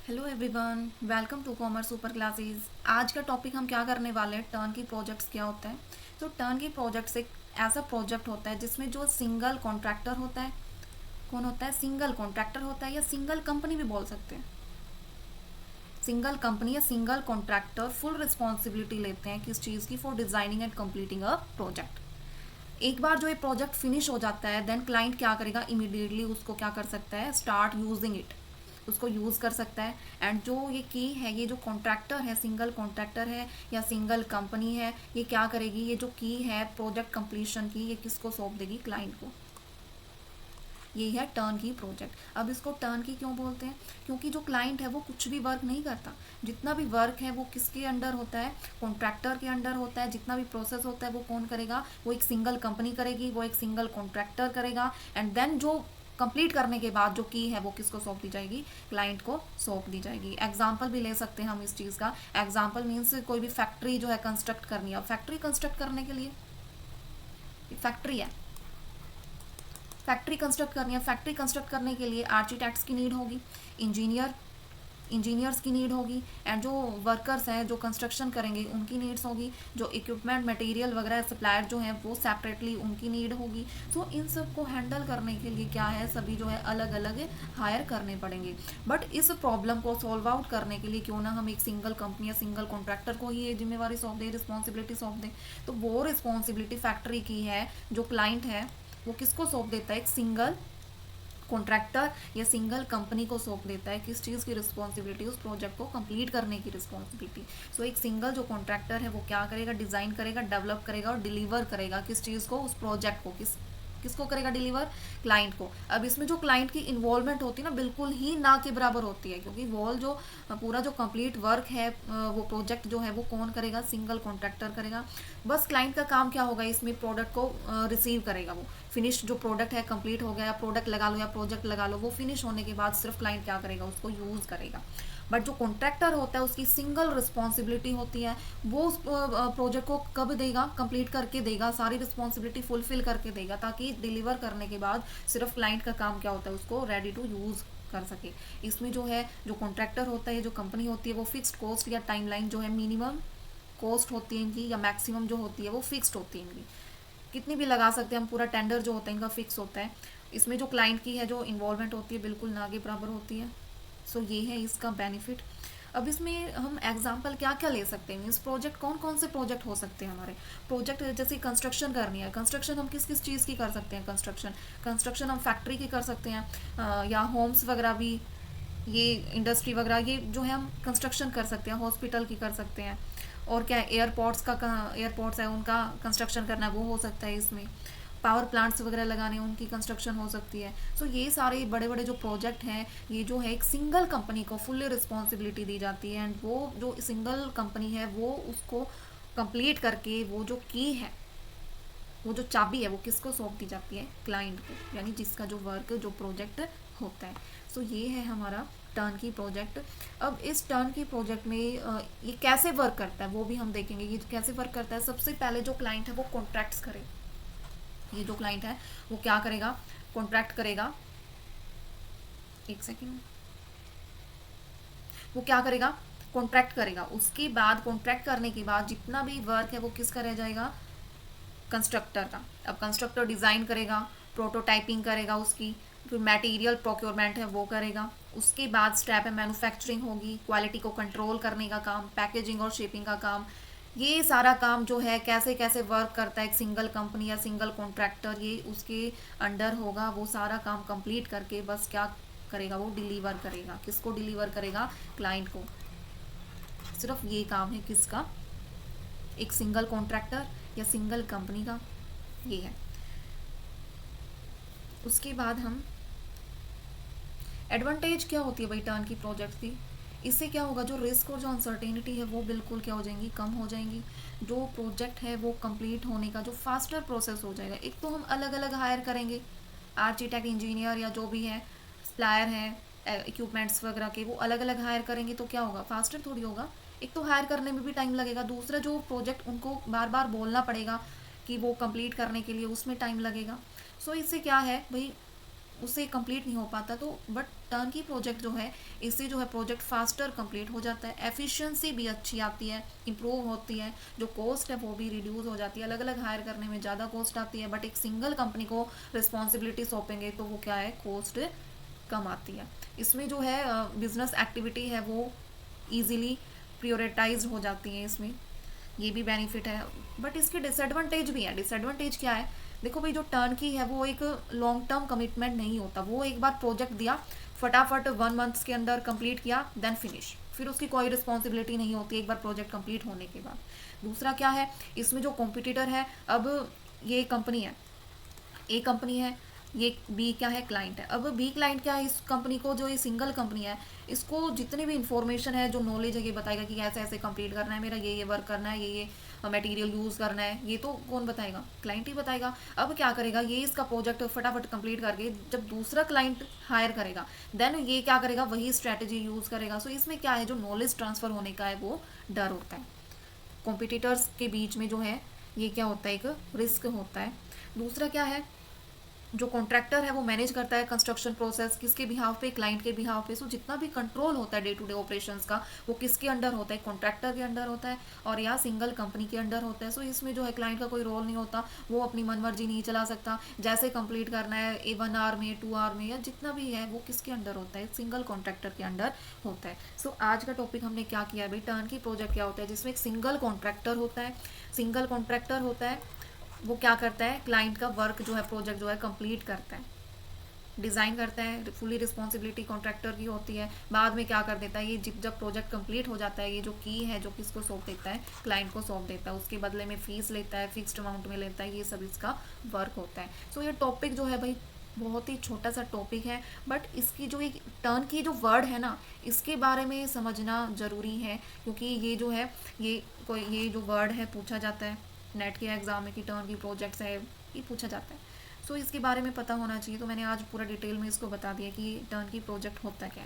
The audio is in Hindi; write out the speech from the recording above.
Hello everyone, welcome to commerce super classes. आज का टॉपिक हम क्या करने वाले हैं, टर्न की प्रोजेक्ट्स क्या होता है। तो टर्न की प्रोजेक्ट्स एक ऐसा प्रोजेक्ट होता है जिसमें जो सिंगल कॉन्ट्रैक्टर होता है, कौन होता है, सिंगल कॉन्ट्रैक्टर होता है या सिंगल कंपनी भी बोल सकते हैं। सिंगल कंपनी या सिंगल कॉन्ट्रैक्टर फुल रिस्पॉन्सिबिलिटी लेते हैं किस चीज़ की, for designing and completing a project. एक बार जो ये प्रोजेक्ट फिनिश हो जाता है, देन क्लाइंट क्या करेगा, इमीडिएटली उसको क्या कर सकता है, स्टार्ट यूजिंग इट, उसको यूज़ कर सकता है। एंड जो ये की है, ये जो कॉन्ट्रैक्टर है, सिंगल कॉन्ट्रैक्टर है या सिंगल कंपनी है, ये क्या करेगी, ये जो की है प्रोजेक्ट कंप्लीशन की, ये किसको सौंप देगी, क्लाइंट को। ये है टर्न की प्रोजेक्ट। अब इसको टर्न की क्यों बोलते हैं, क्योंकि जो क्लाइंट है वो कुछ भी वर्क नहीं करता। जितना भी वर्क है वो किसके अंडर होता है, कॉन्ट्रैक्टर के अंडर होता है। जितना भी प्रोसेस होता है वो कौन करेगा, वो एक सिंगल कंपनी करेगी, वो एक सिंगल कॉन्ट्रैक्टर करेगा। एंड देन जो कंप्लीट करने के बाद जो की है वो किसको सौंप दी जाएगी, क्लाइंट को सौंप दी जाएगी। एग्जाम्पल भी ले सकते हैं हम इस चीज़ का। एग्जाम्पल मीन्स कोई भी फैक्ट्री जो है कंस्ट्रक्ट करनी है, फैक्ट्री कंस्ट्रक्ट करने के लिए, फैक्ट्री है, फैक्ट्री कंस्ट्रक्ट करनी है, फैक्ट्री कंस्ट्रक्ट करने के लिए आर्किटेक्ट्स की नीड होगी, इंजीनियर्स की नीड होगी। एंड जो वर्कर्स हैं जो कंस्ट्रक्शन करेंगे उनकी नीड्स होगी। जो इक्विपमेंट मटेरियल वगैरह सप्लायर जो हैं वो सेपरेटली उनकी नीड होगी। सो इन सब को हैंडल करने के लिए क्या है, सभी जो है अलग अलग हायर करने पड़ेंगे। बट इस प्रॉब्लम को सॉल्व आउट करने के लिए क्यों ना हम एक सिंगल कंपनी या सिंगल कॉन्ट्रैक्टर को ही ये जिम्मेवारी सौंप दें, रिस्पॉन्सिबिलिटी सौंप दें। तो वो रिस्पॉन्सिबिलिटी फैक्ट्री की है, जो क्लाइंट है वो किसको सौंप देता है, एक सिंगल कॉन्ट्रैक्टर या सिंगल कंपनी को सौंप देता है किस चीज़ की रिस्पॉन्सिबिलिटी, उस प्रोजेक्ट को कंप्लीट करने की रिस्पॉन्सिबिलिटी। सो एक सिंगल जो कॉन्ट्रैक्टर है वो क्या करेगा, डिज़ाइन करेगा, डेवलप करेगा और डिलीवर करेगा किस चीज़ को, उस प्रोजेक्ट को, किसको करेगा डिलीवर, क्लाइंट को। अब इसमें जो क्लाइंट की इन्वॉल्वमेंट होती है ना, बिल्कुल ही ना के बराबर होती है, क्योंकि वॉल जो पूरा जो कंप्लीट वर्क है, वो प्रोजेक्ट जो है वो कौन करेगा, सिंगल कॉन्ट्रैक्टर करेगा। बस क्लाइंट का काम क्या होगा, इसमें प्रोडक्ट को रिसीव करेगा। वो फिनिश जो प्रोडक्ट है, कंप्लीट हो गया, प्रोडक्ट लगा लो या प्रोजेक्ट लगा लो, वो फिनिश होने के बाद सिर्फ क्लाइंट क्या करेगा, उसको यूज़ करेगा। बट जो कॉन्ट्रैक्टर होता है उसकी सिंगल रिस्पॉन्सिबिलिटी होती है, वो उस प्रोजेक्ट को कब देगा, कंप्लीट करके देगा, सारी रिस्पॉन्सिबिलिटी फुलफिल करके देगा, ताकि डिलीवर करने के बाद सिर्फ क्लाइंट का काम क्या होता है, उसको रेडी टू यूज़ कर सके। इसमें जो है, जो कॉन्ट्रैक्टर होता है, जो कंपनी होती है, वो फिक्स्ड कॉस्ट या टाइमलाइन जो है, मिनिमम कॉस्ट होती है इनकी या मैक्सिमम जो होती है वो फिक्स्ड होती है इनकी। कितनी भी लगा सकते हैं हम, पूरा टेंडर जो होता है इनका फिक्स होता है। इसमें जो क्लाइंट की है जो इन्वॉल्वमेंट होती है बिल्कुल ना के बराबर होती है। सो ये है इसका बेनिफिट। अब इसमें हम एग्जांपल क्या क्या ले सकते हैं, मीन्स प्रोजेक्ट कौन कौन से प्रोजेक्ट हो सकते हैं हमारे। प्रोजेक्ट जैसे कंस्ट्रक्शन करनी है, कंस्ट्रक्शन हम किस किस चीज़ की कर सकते हैं, कंस्ट्रक्शन कंस्ट्रक्शन हम फैक्ट्री की कर सकते हैं, या होम्स वगैरह भी, ये इंडस्ट्री वगैरह, ये जो है हम कंस्ट्रक्शन कर सकते हैं, हॉस्पिटल की कर सकते हैं। और क्या एयरपोर्ट्स का, एयरपोर्ट्स है उनका कंस्ट्रक्शन करना है, वो हो सकता है इसमें। पावर प्लांट्स वगैरह लगाने, उनकी कंस्ट्रक्शन हो सकती है। सो ये सारे बड़े बड़े जो प्रोजेक्ट हैं, ये जो है एक सिंगल कंपनी को फुल्ली रिस्पॉन्सिबिलिटी दी जाती है। एंड वो जो सिंगल कंपनी है वो उसको कंप्लीट करके, वो जो की है, वो जो चाबी है वो किसको सौंप दी जाती है, क्लाइंट को, यानी जिसका जो वर्क जो प्रोजेक्ट होता है। सो ये है हमारा टर्न की प्रोजेक्ट। अब इस टर्न की प्रोजेक्ट में ये कैसे वर्क करता है वो भी हम देखेंगे। ये कैसे वर्क करता है, सबसे पहले जो क्लाइंट है वो कॉन्ट्रैक्ट्स करे। ये जो क्लाइंट है वो क्या करेगा, कॉन्ट्रैक्ट करेगा, एक सेकेंड, वो क्या करेगा, कॉन्ट्रैक्ट करेगा। उसके बाद कॉन्ट्रैक्ट करने के बाद जितना भी वर्क है वो किसका रह जाएगा, कंस्ट्रक्टर का। अब कंस्ट्रक्टर डिज़ाइन करेगा, प्रोटोटाइपिंग करेगा उसकी, फिर मटेरियल प्रोक्योरमेंट है वो करेगा। उसके बाद स्टेप है मैन्युफैक्चरिंग होगी, क्वालिटी को कंट्रोल करने का काम, पैकेजिंग और शिपिंग का काम। ये सारा काम जो है कैसे कैसे वर्क करता है एक सिंगल कंपनी या सिंगल कॉन्ट्रैक्टर, ये उसके अंडर होगा। वो सारा काम कंप्लीट करके बस क्या करेगा, वो डिलीवर करेगा। किसको डिलीवर करेगा, क्लाइंट को। सिर्फ ये काम है किसका, एक सिंगल कॉन्ट्रैक्टर या सिंगल कंपनी का, ये है। उसके बाद हम, एडवांटेज क्या होती है भाई टर्न की प्रोजेक्ट की, इससे क्या होगा, जो रिस्क और जो अनसर्टेनिटी है वो बिल्कुल क्या हो जाएंगी, कम हो जाएंगी। जो प्रोजेक्ट है वो कंप्लीट होने का जो फास्टर प्रोसेस हो जाएगा। एक तो हम अलग अलग हायर करेंगे, आर्किटेक्ट, इंजीनियर या जो भी है, सप्लायर है इक्विपमेंट्स वगैरह के, वो अलग अलग हायर करेंगे तो क्या होगा, फास्टर थोड़ी होगा। एक तो हायर करने में भी टाइम लगेगा, दूसरा जो प्रोजेक्ट उनको बार बार बोलना पड़ेगा कि वो कंप्लीट करने के लिए, उसमें टाइम लगेगा। सो इससे क्या है भाई, उससे कंप्लीट नहीं हो पाता। तो बट टर्न की प्रोजेक्ट जो है, इससे जो है प्रोजेक्ट फास्टर कंप्लीट हो जाता है, एफिशिएंसी भी अच्छी आती है, इंप्रूव होती है, जो कॉस्ट है वो भी रिड्यूस हो जाती है। अलग अलग हायर करने में ज़्यादा कॉस्ट आती है, बट एक सिंगल कंपनी को रिस्पॉन्सिबिलिटी सौंपेंगे तो वो क्या है, कॉस्ट कम आती है। इसमें जो है बिजनेस एक्टिविटी है वो ईजिली प्रियोरिटाइज हो जाती है इसमें, ये भी बेनिफिट है। बट इसके डिसएडवांटेज भी है। डिसएडवांटेज क्या है, देखो भाई जो टर्न की है वो एक लॉन्ग टर्म कमिटमेंट नहीं होता। वो एक बार प्रोजेक्ट दिया, फटाफट 1 मंथ्स के अंदर कंप्लीट किया, देन फिनिश, फिर उसकी कोई रिस्पॉन्सिबिलिटी नहीं होती एक बार प्रोजेक्ट कंप्लीट होने के बाद। दूसरा क्या है, इसमें जो कॉम्पिटिटर है, अब ये कंपनी है, ए कंपनी है, ये बी क्या है, क्लाइंट है। अब बी क्लाइंट क्या है, इस कंपनी को, जो ये सिंगल कंपनी है, इसको जितनी भी इंफॉर्मेशन है, जो नॉलेज है, ये बताएगा कि ऐसे ऐसे कंप्लीट करना है मेरा, ये वर्क करना है, ये मटेरियल यूज़ करना है, ये तो कौन बताएगा, क्लाइंट ही बताएगा। अब क्या करेगा ये, इसका प्रोजेक्ट फटाफट कंप्लीट करके जब दूसरा क्लाइंट हायर करेगा, देन ये क्या करेगा, वही स्ट्रैटेजी यूज़ करेगा। सो इसमें क्या है, जो नॉलेज ट्रांसफ़र होने का है वो डर होता है। कॉम्पिटिटर्स के बीच में जो है ये क्या होता है, एक रिस्क होता है। दूसरा क्या है, जो कॉन्ट्रैक्टर है वो मैनेज करता है कंस्ट्रक्शन प्रोसेस, किसके बिहाव पे, क्लाइंट के बिहाव पे। सो जितना भी कंट्रोल होता है डे टू डे ऑपरेशंस का, वो किसके अंडर होता है, कॉन्ट्रैक्टर के अंडर होता है, और या सिंगल कंपनी के अंडर होता है। सो इसमें जो है क्लाइंट का कोई रोल नहीं होता, वो अपनी मनमर्जी नहीं चला सकता, जैसे कंप्लीट करना है 1 आवर में, 2 आवर में, या जितना भी है वो किसके अंडर होता है, सिंगल कॉन्ट्रैक्टर के अंडर होता है। सो आज का टॉपिक हमने क्या किया है भाई, टर्न की प्रोजेक्ट क्या होता है, जिसमें एक सिंगल कॉन्ट्रैक्टर होता है। सिंगल कॉन्ट्रैक्टर होता है, वो क्या करता है, क्लाइंट का वर्क जो है, प्रोजेक्ट जो है कंप्लीट करता है, डिज़ाइन करता है, फुली रिस्पॉन्सिबिलिटी कॉन्ट्रैक्टर की होती है। बाद में क्या कर देता है ये, जब प्रोजेक्ट कंप्लीट हो जाता है, ये जो की है जो किसको सौंप देता है, क्लाइंट को सौंप देता है, उसके बदले में फीस लेता है, फिक्स्ड अमाउंट में लेता है, ये सब इसका वर्क होता है। सो ये टॉपिक जो है भाई बहुत ही छोटा सा टॉपिक है, बट इसकी जो एक टर्न की जो वर्ड है ना, इसके बारे में समझना ज़रूरी है, क्योंकि ये जो है, ये जो वर्ड है पूछा जाता है नेट के एग्ज़ाम में, कि टर्न की प्रोजेक्ट्स है, ये पूछा जाता है। सो इसके बारे में पता होना चाहिए। तो मैंने आज पूरा डिटेल में इसको बता दिया कि टर्न की प्रोजेक्ट होता क्या है।